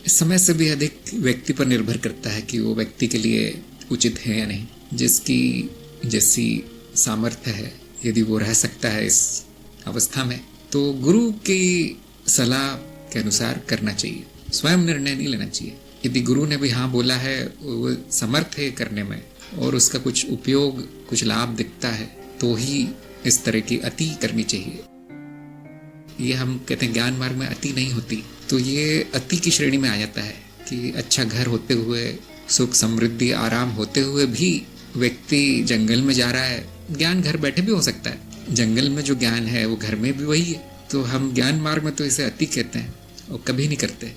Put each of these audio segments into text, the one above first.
समय से भी अधिक व्यक्ति पर निर्भर करता है कि वो व्यक्ति के लिए उचित है या नहीं। जिसकी जैसी सामर्थ्य है, यदि वो रह सकता है इस अवस्था में, तो गुरु की सलाह के अनुसार करना चाहिए, स्वयं निर्णय नहीं लेना चाहिए। यदि गुरु ने भी हाँ बोला है, वो समर्थ है करने में और उसका कुछ उपयोग, कुछ लाभ दिखता है, तो ही इस तरह की अति करनी चाहिए। ये हम कहते हैं ज्ञान मार्ग में अति नहीं होती, तो ये अति की श्रेणी में आ जाता है कि अच्छा घर होते हुए, सुख समृद्धि आराम होते हुए भी व्यक्ति जंगल में जा रहा है। ज्ञान घर बैठे भी हो सकता है, जंगल में जो ज्ञान है वो घर में भी वही है। तो हम ज्ञान मार्ग में तो इसे अति कहते हैं और कभी नहीं करते,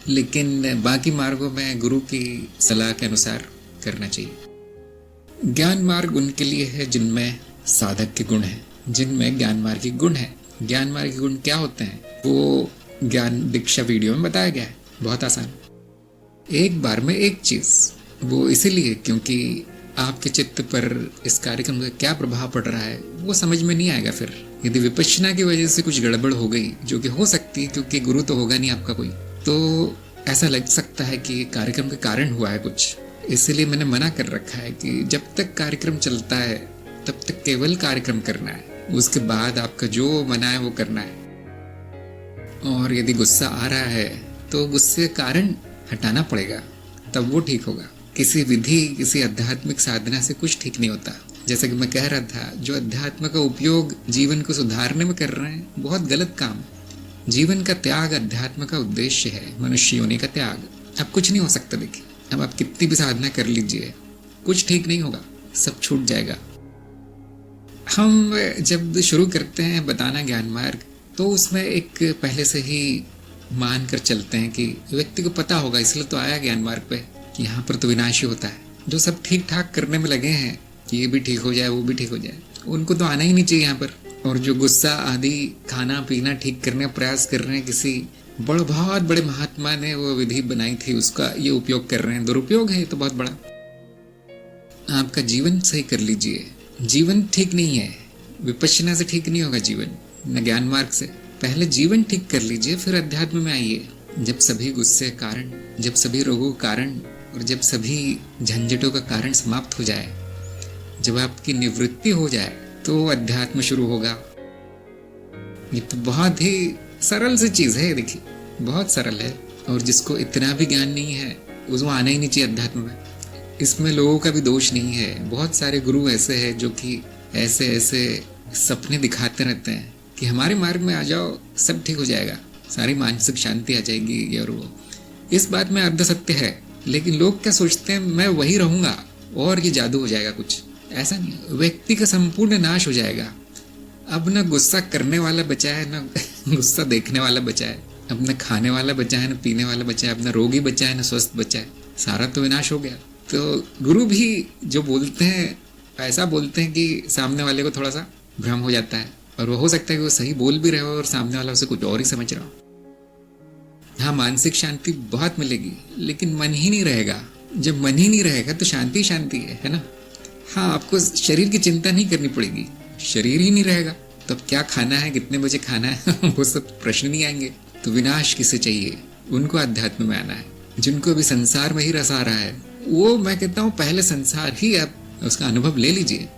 लेकिन बाकी मार्गों में गुरु की सलाह के अनुसार करना चाहिए। ज्ञान मार्ग उनके लिए है जिनमें साधक के गुण हैं, जिनमें ज्ञान मार्ग के गुण हैं। ज्ञान मार्ग के गुण क्या होते हैं वो ज्ञान दीक्षा वीडियो में बताया गया है, बहुत आसान, एक बार में एक चीज। वो इसीलिए क्योंकि आपके चित्त पर इस कार्यक्रम का क्या प्रभाव पड़ रहा है वो समझ में नहीं आएगा। फिर यदि विपश्यना की वजह से कुछ गड़बड़ हो गई, जो कि हो सकती है क्योंकि गुरु तो होगा नहीं आपका कोई, तो ऐसा लग सकता है कि कार्यक्रम के कारण हुआ है कुछ। इसीलिए मैंने मना कर रखा है कि जब तक कार्यक्रम चलता है तब तक केवल कार्यक्रम करना है, उसके बाद आपका जो मना है वो करना है। और यदि गुस्सा आ रहा है तो गुस्से का कारण हटाना पड़ेगा, तब वो ठीक होगा। किसी विधि, किसी आध्यात्मिक साधना से कुछ ठीक नहीं होता। जैसे कि मैं कह रहा था, जो अध्यात्म का उपयोग जीवन को सुधारने में कर रहे हैं, बहुत गलत काम है। जीवन का त्याग अध्यात्म का उद्देश्य है, मनुष्य योनि का त्याग। अब कुछ नहीं हो सकता। देखिए, अब आप कितनी भी साधना कर लीजिए, कुछ ठीक नहीं होगा, सब छूट जाएगा। हम जब शुरू करते हैं बताना ज्ञान मार्ग, तो उसमें एक पहले से ही मान कर चलते हैं कि व्यक्ति को पता होगा, इसलिए तो आया ज्ञान मार्ग पे कि यहाँ पर तो विनाश ही होता है। जो सब ठीक ठाक करने में लगे हैं कि ये भी ठीक हो जाए, वो भी ठीक हो जाए, उनको तो आना ही नहीं चाहिए यहाँ पर। और जो गुस्सा आदि खाना पीना ठीक करने का प्रयास कर रहे हैं, किसी बहुत बड़े महात्मा ने वो विधि बनाई थी, उसका ये उपयोग कर रहे हैं, दुरुपयोग है ये तो बहुत बड़ा। आपका जीवन सही कर लीजिए। जीवन ठीक नहीं है, विपश्यना से ठीक नहीं होगा जीवन, न ज्ञान मार्ग से। पहले जीवन ठीक कर लीजिए, फिर अध्यात्म में आइए। जब सभी गुस्से कारण, जब सभी रोगों का कारण और जब सभी झंझटों का कारण समाप्त हो जाए, जब आपकी निवृत्ति हो जाए, तो अध्यात्म शुरू होगा। ये तो बहुत ही सरल सी चीज है, देखिए बहुत सरल है। और जिसको इतना भी ज्ञान नहीं है उसको आना ही नहीं चाहिए अध्यात्म में। इसमें लोगों का भी दोष नहीं है। बहुत सारे गुरु ऐसे हैं जो कि ऐसे ऐसे सपने दिखाते रहते हैं कि हमारे मार्ग में आ जाओ, सब ठीक हो जाएगा, सारी मानसिक शांति आ जाएगी। और वो इस बात में अर्ध सत्य है, लेकिन लोग क्या सोचते हैं, मैं वही रहूंगा और ये जादू हो जाएगा। कुछ ऐसा नहीं, व्यक्ति का संपूर्ण नाश हो जाएगा। अब न गुस्सा करने वाला बचा है, न गुस्सा देखने वाला बचा है, अब न खाने वाला बचा है, न पीने वाला बचा है, अब न रोगी बचा है, न स्वस्थ बचा है, सारा तो विनाश हो गया। तो गुरु भी जो बोलते हैं ऐसा बोलते हैं कि सामने वाले को थोड़ा सा भ्रम हो जाता है, और वो हो सकता है कि वो सही बोल भी रहे हो और सामने वाला उसे कुछ और ही समझ रहा हो। हाँ, मानसिक शांति बहुत मिलेगी, लेकिन मन ही नहीं रहेगा। जब मन ही नहीं रहेगा तो शांति शांति है ना। हाँ, आपको शरीर की चिंता नहीं करनी पड़ेगी, शरीर ही नहीं रहेगा, तब क्या खाना है, कितने बजे खाना है वो सब प्रश्न नहीं आएंगे। तो विनाश किसे चाहिए? उनको अध्यात्म में आना है। जिनको भी संसार में ही रस आ रहा है, वो मैं कहता हूँ पहले संसार ही आप उसका अनुभव ले लीजिए।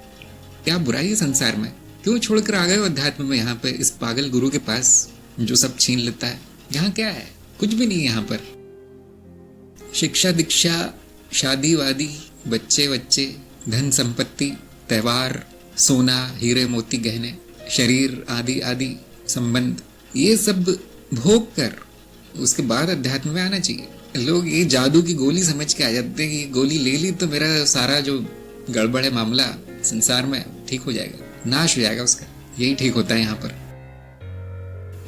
क्या बुराई है संसार में? क्यों छोड़कर आ गए हो अध्यात्म में, यहाँ पे इस पागल गुरु के पास जो सब छीन लेता है? यहाँ क्या है? कुछ भी नहीं। यहाँ पर शिक्षा दीक्षा, शादी वादी, बच्चे बच्चे, धन संपत्ति, त्योहार, सोना, हीरे मोती गहने, शरीर आदि आदि संबंध, ये सब भोग कर उसके बाद अध्यात्म में आना चाहिए। लोग ये जादू की गोली समझ के आ जाते हैं कि गोली ले ली तो मेरा सारा जो गड़बड़ है मामला संसार में ठीक हो जाएगा, नाश हो जाएगा उसका। यही ठीक होता है यहाँ पर।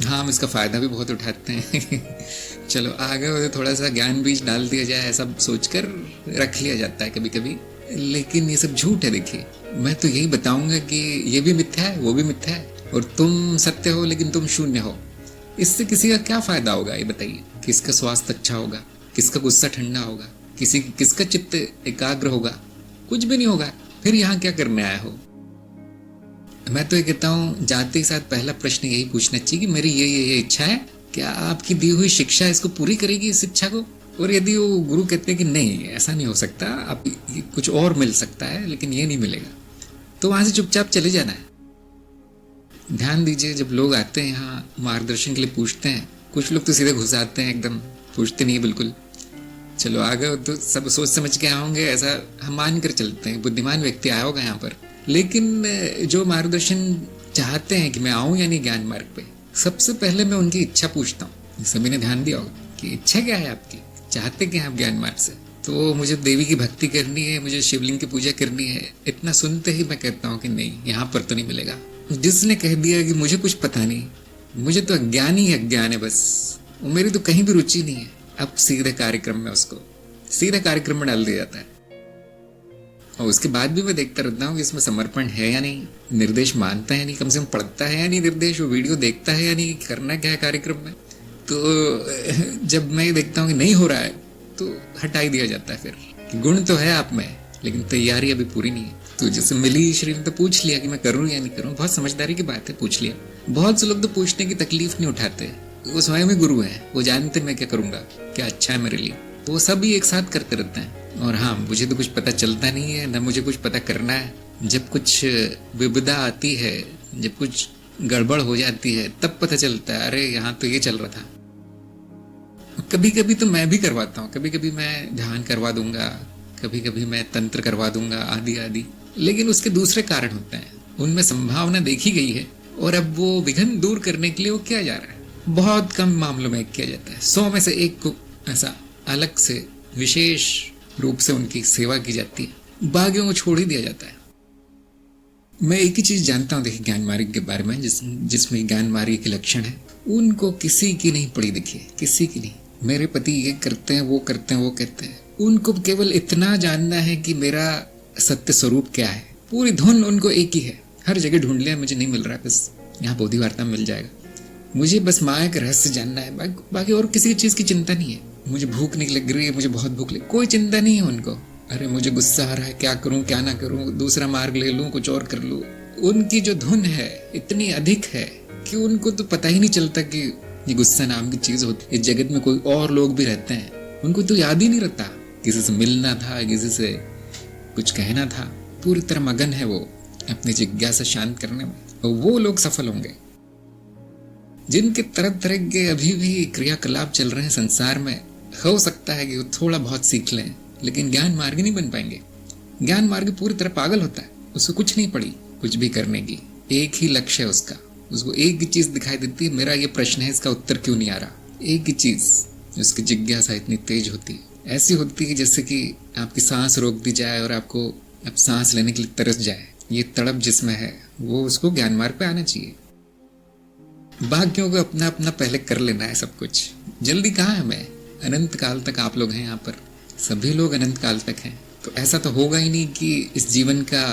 हाँ, हम इसका फायदा भी बहुत उठाते हैं चलो आगे हो तो थोड़ा सा ज्ञान बीज डाल दिया जाए, ऐसा सोचकर रख लिया जाता है कभी कभी, लेकिन ये सब झूठ है। देखिए, मैं तो यही बताऊंगा कि ये भी मिथ्या है, वो भी मिथ्या है, और तुम सत्य हो लेकिन तुम शून्य हो। इससे किसी का क्या फायदा होगा ये बताइए? किसका स्वास्थ्य अच्छा होगा? किसका गुस्सा ठंडा होगा? किसका चित्त एकाग्र होगा? कुछ भी नहीं होगा। फिर यहाँ क्या करने आया हो? मैं तो ये कहता हूँ, जाते ही साथ पहला प्रश्न यही पूछना चाहिए कि मेरी ये इच्छा है, क्या आपकी दी हुई शिक्षा इसको पूरी करेगी, इस इच्छा को? और यदि वो गुरु कहते हैं कि नहीं, ऐसा नहीं हो सकता, आप कुछ और मिल सकता है लेकिन ये नहीं मिलेगा, तो वहां से चुपचाप चले जाना है। ध्यान दीजिए, जब लोग आते हैं यहाँ मार्गदर्शन के लिए पूछते हैं, कुछ लोग तो सीधे घुस आते हैं, एकदम पूछते नहीं है बिल्कुल। चलो आ गए तो सब सोच समझ के आए होंगे, ऐसा हम मान कर चलते हैं, बुद्धिमान व्यक्ति आया होगा यहाँ पर। लेकिन जो मार्गदर्शन चाहते हैं कि मैं आऊँ या नहीं ज्ञान मार्ग पे, सबसे पहले मैं उनकी इच्छा पूछता हूँ। सभी ने ध्यान दिया होगा कि इच्छा क्या है आपकी, चाहते क्या आप ज्ञान मार्ग से? तो मुझे देवी की भक्ति करनी है, मुझे शिवलिंग की पूजा करनी है। इतना सुनते ही मैं कहता हूँ कि नहीं, यहाँ पर तो नहीं मिलेगा। जिसने कह दिया कि मुझे कुछ पता नहीं, मुझे तो अज्ञान ही अज्ञान है, बस मेरी तो कहीं भी रुचि नहीं है, अब सीधे कार्यक्रम में उसको सीधे कार्यक्रम में डाल दिया जाता है। और उसके बाद भी मैं देखता रहता हूँ कि इसमें समर्पण है या नहीं, निर्देश मानता है या नहीं, कम से कम पढ़ता है या नहीं निर्देश, वो वीडियो देखता है या नहीं, करना क्या है कार्यक्रम में। तो जब मैं देखता हूँ कि नहीं हो रहा है तो हटा ही दिया जाता है फिर कि गुण तो है आप में लेकिन तैयारी अभी पूरी नहीं है। तो जैसे मिली श्री ने तो पूछ लिया कि मैं करूँ या नहीं करूँ, बहुत समझदारी की बात है, पूछ लिया। बहुत से लोग तो पूछने की तकलीफ नहीं उठाते, वो स्वयं ही गुरु है, वो जानते मैं क्या करूंगा, क्या अच्छा है मेरे लिए, वो सभी एक साथ करते रहते हैं। और हाँ, मुझे तो कुछ पता चलता नहीं है, न मुझे कुछ पता करना है। जब कुछ विपदा आती है, जब कुछ गड़बड़ हो जाती है, तब पता चलता है अरे यहाँ तो ये चल रहा था। कभी कभी तो मैं भी करवाता हूँ, कभी कभी मैं ध्यान करवा दूंगा, कभी कभी मैं तंत्र करवा दूंगा, आदि आदि। लेकिन उसके दूसरे कारण होते हैं, उनमें संभावना देखी गई है और अब वो विघ्न दूर करने के लिए वो किया जा रहा है। बहुत कम मामलों में किया जाता है, 100 में से 1 को ऐसा अलग से विशेष रूप से उनकी सेवा की जाती है, बाकियों को छोड़ ही दिया जाता है। मैं एक ही चीज जानता हूँ, देखिए ज्ञान मार्ग के बारे में, जिसमें ज्ञान मार्ग के लक्षण है, उनको किसी की नहीं पड़ी, देखिए किसी की नहीं। मेरे पति ये करते हैं, वो करते हैं, वो कहते हैं, उनको केवल इतना जानना है कि मेरा सत्य स्वरूप क्या है। पूरी धुन उनको एक ही है, हर जगह ढूंढ लिया, मुझे नहीं मिल रहा, बस यहाँ बोधि वार्ता में मिल जाएगा। मुझे बस माया का रहस्य जानना है, बाकी और किसी चीज की चिंता नहीं है। मुझे भूख नहीं लग रही है, मुझे बहुत भूख लगी, कोई चिंता नहीं है उनको। अरे मुझे गुस्सा आ रहा है, क्या करूं क्या ना करूं, दूसरा मार्ग ले लूं, कुछ और कर लूं। उनकी जो धुन है इतनी अधिक है कि उनको तो पता ही नहीं चलता कि ये गुस्सा नाम की चीज होती है। इस जगत में कोई और लोग भी रहते हैं, उनको तो याद ही नहीं रहता, किसी से मिलना था, किसी से कुछ कहना था। पूरी तरह मगन है वो अपनी जिज्ञासा शांत करने में, और वो लोग सफल होंगे जिनके तरह तरह के अभी भी क्रियाकलाप चल रहे हैं संसार में। हो सकता है कि वो थोड़ा बहुत सीख लें, लेकिन ज्ञान मार्ग नहीं बन पाएंगे। ज्ञान मार्ग पूरी तरह पागल होता है, उसको कुछ नहीं पड़ी कुछ भी करने की, एक ही लक्ष्य है उसका, उसको एक ही चीज दिखाई देती है, मेरा ये प्रश्न है, इसका उत्तर क्यों नहीं आ रहा। एक ही चीज, उसकी जिज्ञासा इतनी तेज होती है, ऐसी होती है जैसे कि आपकी सांस रोक दी जाए और आपको अब सांस लेने के लिए तरस जाए। ये तड़प जिसमें है वो उसको ज्ञान मार्ग पे आना चाहिए। बाकियों को अपना अपना पहले कर लेना है सब कुछ, जल्दी कहाँ है। मैं अनंत काल तक आप लोग हैं यहाँ पर, सभी लोग अनंत काल तक हैं। तो ऐसा तो होगा ही नहीं कि इस जीवन का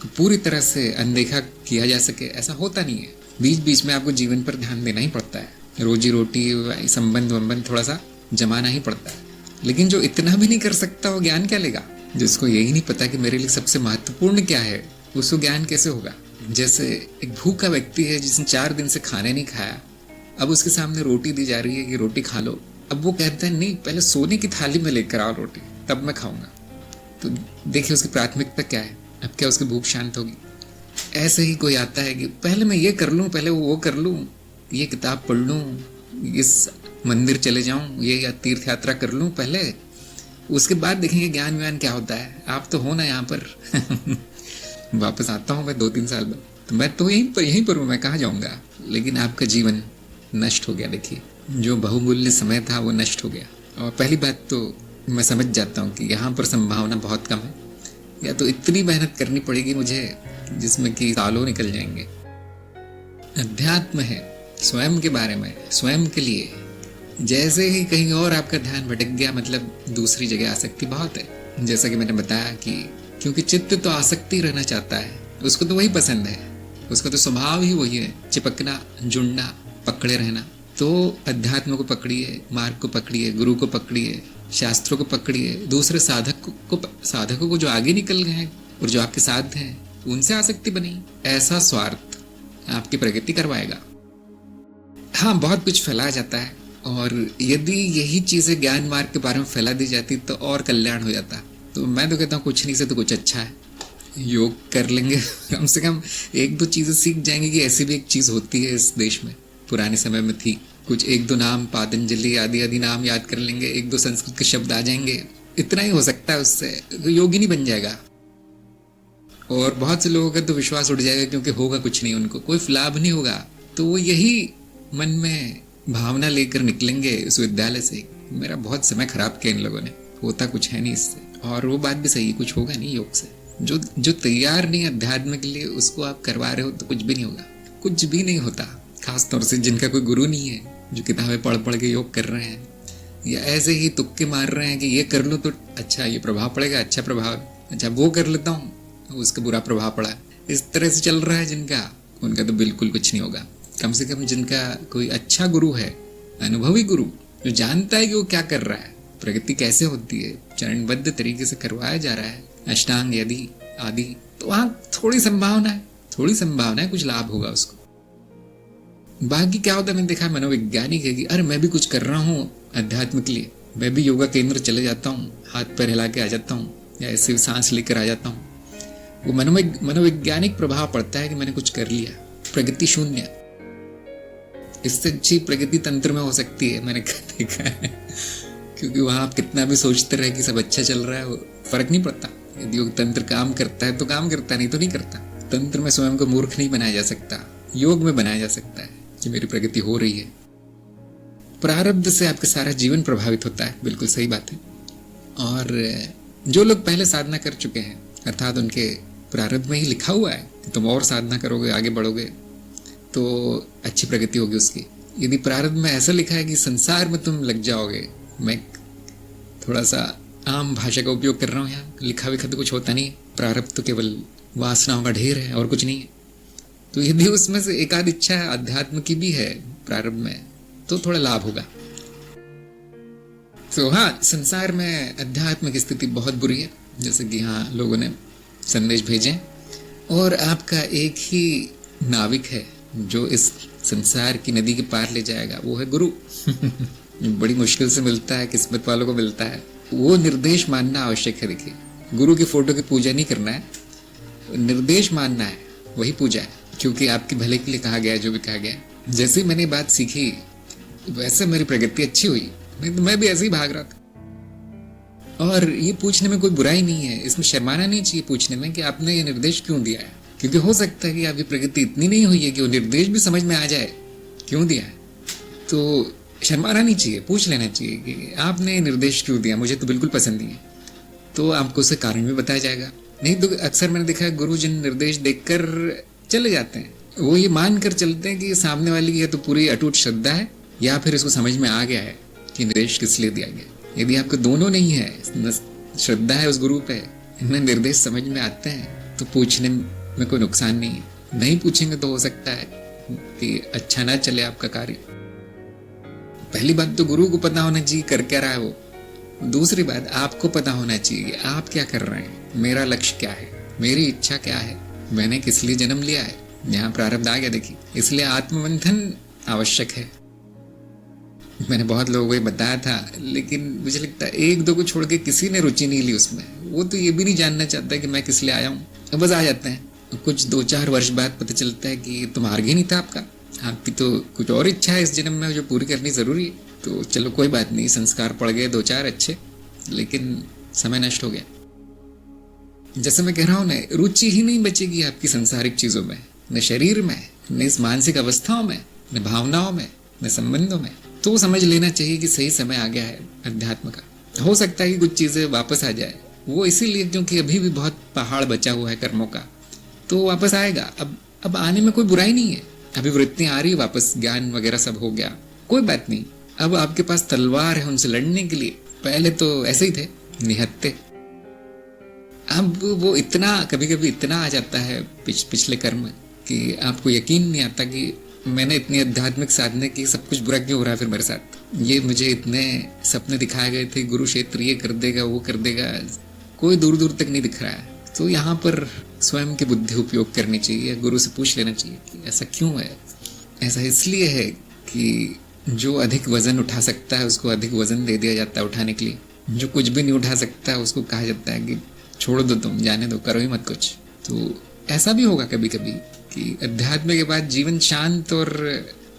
पूरी तरह से अनदेखा किया जा सके, ऐसा होता नहीं है। बीच बीच में आपको जीवन पर ध्यान देना ही पड़ता है, रोजी रोटी संबंध वंबंध थोड़ा सा जमाना ही पड़ता है। लेकिन जो इतना भी नहीं कर सकता वो ज्ञान क्या लेगा। जिसको यही नहीं पता कि मेरे लिए सबसे महत्वपूर्ण क्या है, उसको ज्ञान कैसे होगा। जैसे एक भूखा व्यक्ति है जिसने 4 दिन से खाने नहीं खाया, अब उसके सामने रोटी दी जा रही है कि रोटी खा लो। अब वो कहता है नहीं, पहले सोने की थाली में लेकर आओ रोटी, तब मैं खाऊंगा। तो देखिए उसकी प्राथमिकता क्या है, अब क्या उसकी भूख शांत होगी। ऐसे ही कोई आता है कि पहले मैं ये कर लूं, पहले वो कर लूं, ये किताब पढ़ लूं, इस मंदिर चले जाऊं, ये या तीर्थ यात्रा कर लूं पहले, उसके बाद देखेंगे ज्ञान व्यान क्या होता है। आप तो हो ना यहाँ पर वापस आता हूँ मैं 2-3 साल बाद, तो मैं तो यहीं पर हूँ, मैं कहाँ जाऊँगा। लेकिन आपका जीवन नष्ट हो गया। देखिए जो बहुमूल्य समय था वो नष्ट हो गया। और पहली बात तो मैं समझ जाता हूँ कि यहाँ पर संभावना बहुत कम है, या तो इतनी मेहनत करनी पड़ेगी मुझे जिसमें कि सालों निकल जाएंगे। अध्यात्म है स्वयं के बारे में, स्वयं के लिए। जैसे ही कहीं और आपका ध्यान भटक गया, मतलब दूसरी जगह आसक्ति बहुत है। जैसा कि मैंने बताया कि क्योंकि चित्त तो आसक्ति रहना चाहता है, उसको तो वही पसंद है, उसका तो स्वभाव ही वही है, चिपकना, जुड़ना, पकड़े रहना। तो अध्यात्म को पकड़िए, मार्ग को पकड़िए, गुरु को पकड़िए, शास्त्रों को पकड़िए, दूसरे साधकों को जो आगे निकल गए हैं और जो आपके साथ हैं उनसे आसक्ति बनी। ऐसा स्वार्थ आपकी प्रगति करवाएगा। हाँ, बहुत कुछ फैलाया जाता है, और यदि यही चीज़ें ज्ञान मार्ग के बारे में फैला दी जाती तो और कल्याण हो जाता। तो मैं तो कहता हूँ कुछ नहीं से तो कुछ अच्छा है। योग कर लेंगे कम से कम एक दो चीज़ें सीख जाएंगे कि ऐसी भी एक चीज़ होती है इस देश में, पुराने समय में थी। कुछ एक दो नाम, पातंजलि आदि आदि नाम याद कर लेंगे, एक दो संस्कृत के शब्द आ जाएंगे, इतना ही हो सकता है, उससे योगी नहीं बन जाएगा। और बहुत से लोगों का तो विश्वास उठ जाएगा क्योंकि होगा कुछ नहीं, उनको कोई लाभ नहीं होगा, तो वो यही मन में भावना लेकर निकलेंगे उस विद्यालय से, मेरा बहुत समय खराब किया इन लोगों ने, होता कुछ है नहीं इससे। और वो बात भी सही है, कुछ होगा नहीं योग से। जो तैयार नहीं अध्यात्म के लिए उसको आप करवा रहे हो तो कुछ भी नहीं होगा, कुछ भी नहीं होता। खास तौर से जिनका कोई गुरु नहीं है, जो किताबें पढ़ पढ़ के योग कर रहे हैं, या ऐसे ही तुक्के मार रहे हैं कि ये कर लो तो अच्छा ये प्रभाव पड़ेगा, अच्छा प्रभाव, अच्छा वो कर लेता हूँ उसका बुरा प्रभाव पड़ा, इस तरह से चल रहा है जिनका, उनका तो बिल्कुल कुछ नहीं होगा। कम से कम जिनका कोई अच्छा गुरु है, अनुभवी गुरु, जो जानता है कि वो क्या कर रहा है, प्रगति कैसे होती है, चरणबद्ध तरीके से करवाया जा रहा है, अष्टांग यदि आदि, तो वहां थोड़ी संभावना है कुछ लाभ होगा उसको। बाकी क्या होता है, मैंने देखा मनोवैज्ञानिक है कि अरे मैं भी कुछ कर रहा हूँ अध्यात्म के लिए, मैं भी योगा केंद्र चले जाता हूँ, हाथ पैर हिला के आ जाता हूँ, या ऐसे सांस लेकर आ जाता हूँ। वो मनोवैज्ञानिक प्रभाव पड़ता है कि मैंने कुछ कर लिया, प्रगति शून्य। इससे अच्छी प्रगति तंत्र में हो सकती है, मैंने देखा है, क्योंकि वहां आप कितना भी सोचते रहे कि सब अच्छा चल रहा है, वो फर्क नहीं पड़ता। यदि योग तंत्र काम करता है तो काम करता, नहीं तो नहीं करता। तंत्र में स्वयं को मूर्ख नहीं बनाया जा सकता, योग में बनाया जा सकता है कि मेरी प्रगति हो रही है। प्रारब्ध से आपका सारा जीवन प्रभावित होता है, बिल्कुल सही बात है। और जो लोग पहले साधना कर चुके हैं, अर्थात उनके प्रारब्ध में ही लिखा हुआ है कि तुम और साधना करोगे, आगे बढ़ोगे तो अच्छी प्रगति होगी उसकी। यदि प्रारब्ध में ऐसा लिखा है कि संसार में तुम लग जाओगे, मैं थोड़ा सा आम भाषा का उपयोग कर रहा हूँ यहाँ, लिखा विखा तो कुछ होता नहीं है, प्रारब्ध तो केवल वासनाओं का ढेर है और कुछ नहीं है। तो यदि उसमें से एक आध इच्छा अध्यात्म की भी है प्रारब्ध में, तो थोड़ा लाभ होगा। तो हाँ, संसार में अध्यात्म की स्थिति बहुत बुरी है, जैसे कि यहाँ लोगों ने संदेश भेजे, और आपका एक ही नाविक है जो इस संसार की नदी के पार ले जाएगा, वो है गुरु। बड़ी मुश्किल से मिलता है, किस्मत वालों को मिलता है। वो निर्देश मानना आवश्यक है। देखिए, गुरु की फोटो की पूजा नहीं करना है, निर्देश मानना है, वही पूजा है, क्योंकि आपके भले के लिए कहा गया है जो भी कहा गया है। जैसे ही मैंने बात सीखी वैसे मेरी प्रगति अच्छी हुई, नहीं तो मैं भी ऐसे ही भाग रहा था। और ये पूछने में कोई बुराई नहीं है, इसमें शर्माना नहीं चाहिए पूछने में कि आपने ये निर्देश क्यों दिया है, क्योंकि हो सकता है कि आपकी प्रगति इतनी नहीं हुई है कि वो निर्देश भी समझ में आ जाए क्यों दिया है। तो शर्माना नहीं चाहिए, पूछ लेना चाहिए कि आपने निर्देश क्यों दिया, मुझे तो बिल्कुल पसंद नहीं है। तो आपको उससे कारण भी बताया जाएगा। नहीं तो अक्सर मैंने देखा है गुरु जिन निर्देश देखकर चले जाते हैं, वो ये मान कर चलते हैं कि सामने वाले की या तो पूरी अटूट श्रद्धा है या फिर इसको समझ में आ गया है कि निर्देश किस लिए दिया गया। यदि आपको दोनों नहीं है, श्रद्धा है उस गुरु पे, इनमें निर्देश समझ में आते हैं, तो पूछने में कोई नुकसान नहीं है। नहीं पूछेंगे तो हो सकता है कि अच्छा ना चले आपका कार्य। पहली बात तो गुरु को पता होना चाहिए कर क्या रहा है वो। दूसरी बात, आपको पता होना चाहिए कि आप क्या कर रहे हैं, मेरा लक्ष्य क्या है, मेरी इच्छा क्या है, मैंने किस लिए जन्म लिया है। यहाँ प्रारब्ध आ गया देखिए, इसलिए आत्ममंथन आवश्यक है। मैंने बहुत लोगों को ये बताया था, लेकिन मुझे लगता है एक दो को छोड़ के किसी ने रुचि नहीं ली उसमें। वो तो ये भी नहीं जानना चाहता कि मैं किस लिए आया हूँ, बस आ जाते हैं। कुछ 2-4 वर्ष बाद पता चलता है कि तो मार्ग ही नहीं था आपका, आपकी तो कुछ और इच्छा है इस जन्म में जो पूरी करनी जरूरी है। तो चलो कोई बात नहीं, संस्कार पड़ गए 2-4 अच्छे, लेकिन समय नष्ट हो गया। जैसे मैं कह रहा हूँ ना, रुचि ही नहीं बचेगी आपकी संसारिक चीजों में, न शरीर में, न इस मानसिक अवस्थाओं में, न भावनाओं में, न संबंधों में। तो समझ लेना चाहिए कि सही समय आ गया है अध्यात्म का। हो सकता है कि कुछ चीजें वापस आ जाए, वो इसीलिए क्योंकि अभी भी बहुत पहाड़ बचा हुआ है कर्मों का, तो वापस आएगा। अब आने में कोई बुराई नहीं है, अभी वृत्तियां आ रही वापस, ज्ञान वगैरह सब हो गया, कोई बात नहीं। अब आपके पास तलवार है उनसे लड़ने के लिए। पहले तो ऐसे ही थे, निहत्ते। अब वो इतना कभी कभी इतना आ जाता है पिछले कर्म कि आपको यकीन नहीं आता कि मैंने इतनी आध्यात्मिक साधना की, सब कुछ बुरा क्यों हो रहा है फिर मेरे साथ। ये मुझे इतने सपने दिखाए गए थे, गुरु क्षेत्र ये कर देगा वो कर देगा, कोई दूर दूर तक नहीं दिख रहा है। तो यहाँ पर स्वयं की बुद्धि उपयोग करनी चाहिए, गुरु से पूछ लेना चाहिए कि ऐसा क्यों है। ऐसा इसलिए है कि जो अधिक वजन उठा सकता है उसको अधिक वजन दे दिया जाता है उठाने के लिए, जो कुछ भी नहीं उठा सकता उसको कहा जाता है कि छोड़ दो, तुम जाने दो, करो ही मत कुछ। तो ऐसा भी होगा कभी कभी कि अध्यात्म के बाद जीवन शांत और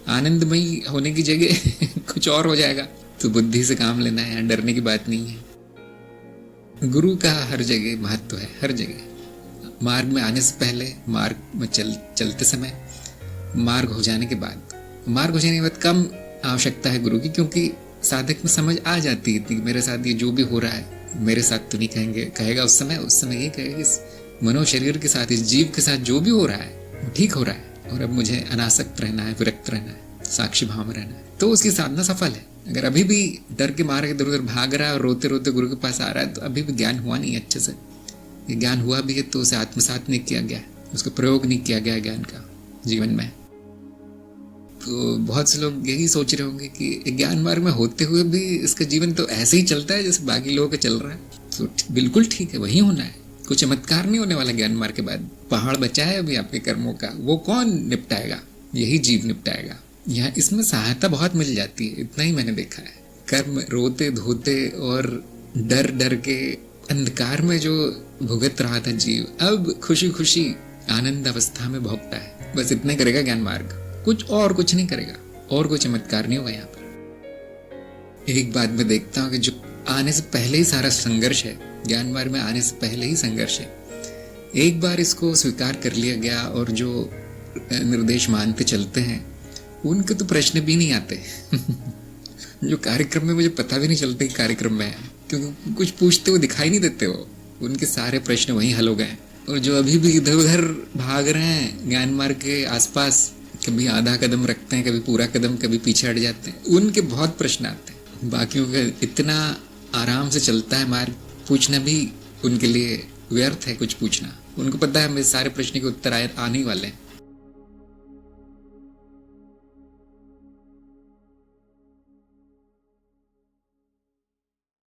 आनंदमयी होने की जगह कुछ और हो जाएगा। तो बुद्धि से काम लेना है, डरने की बात नहीं है। गुरु का हर जगह महत्व है, हर जगह। मार्ग में आने से पहले, मार्ग में चलते समय, मार्ग हो जाने के बाद। मार्ग हो जाने के बाद कम आवश्यकता है गुरु की, क्योंकि साधक में समझ आ जाती है कि मेरे साथ ये जो भी हो रहा है, मेरे साथ तो नहीं कहेगा उस समय ये कहेगा इस मनो शरीर के साथ, इस जीव के साथ जो भी हो रहा है वो ठीक हो रहा है, और अब मुझे अनासक्त रहना है, विरक्त रहना है, साक्षी भाव में रहना है। तो उसकी साधना सफल है। अगर अभी भी डर के मारे इधर उधर भाग रहा है और रोते रोते गुरु के पास आ रहा है, तो अभी भी ज्ञान हुआ नहीं अच्छे से। ये ज्ञान हुआ भी है तो उसे आत्मसात नहीं किया गया, उसका प्रयोग नहीं किया गया ज्ञान का जीवन में। तो बहुत से लोग यही सोच रहे होंगे कि ज्ञान मार्ग में होते हुए भी इसका जीवन तो ऐसे ही चलता है जैसे बाकी लोगों का चल रहा है। तो बिल्कुल ठीक है, वही होना है, कुछ चमत्कार नहीं होने वाला ज्ञान मार्ग के बाद। पहाड़ बचा है अभी आपके कर्मों का, वो कौन निपटाएगा? यही जीव निपटाएगा। यहाँ इसमें सहायता बहुत मिल जाती है, इतना ही मैंने देखा है। कर्म रोते धोते और डर डर के अंधकार में जो भुगत रहा था जीव, अब खुशी खुशी आनंद अवस्था में भोगता है। बस इतना करेगा ज्ञान मार्ग, कुछ नहीं करेगा, और कोई चमत्कार नहीं होगा यहाँ पर। एक बात मैं देखता हूँ कि जो आने से पहले ही सारा संघर्ष है, ज्ञान मार्ग में आने से पहले ही संघर्ष है। एक बार इसको स्वीकार कर लिया गया और जो निर्देश मानते चलते हैं, उनके तो प्रश्न भी नहीं आते। जो कार्यक्रम में मुझे पता भी नहीं चलता कि कार्यक्रम में है, क्योंकि कुछ पूछते हुए दिखाई नहीं देते वो, उनके सारे प्रश्न वहीं हल हो गए। और जो अभी भी इधर उधर भाग रहे हैं ज्ञान मार्ग के आसपास, कभी आधा कदम रखते हैं, कभी पूरा कदम, कभी पीछे हट जाते हैं, उनके बहुत प्रश्न आते हैं। बाकियों का इतना आराम से चलता है मार्ग, पूछना भी उनके लिए व्यर्थ है कुछ पूछना। उनको पता है मेरे सारे प्रश्न के उत्तर आने वाले हैं।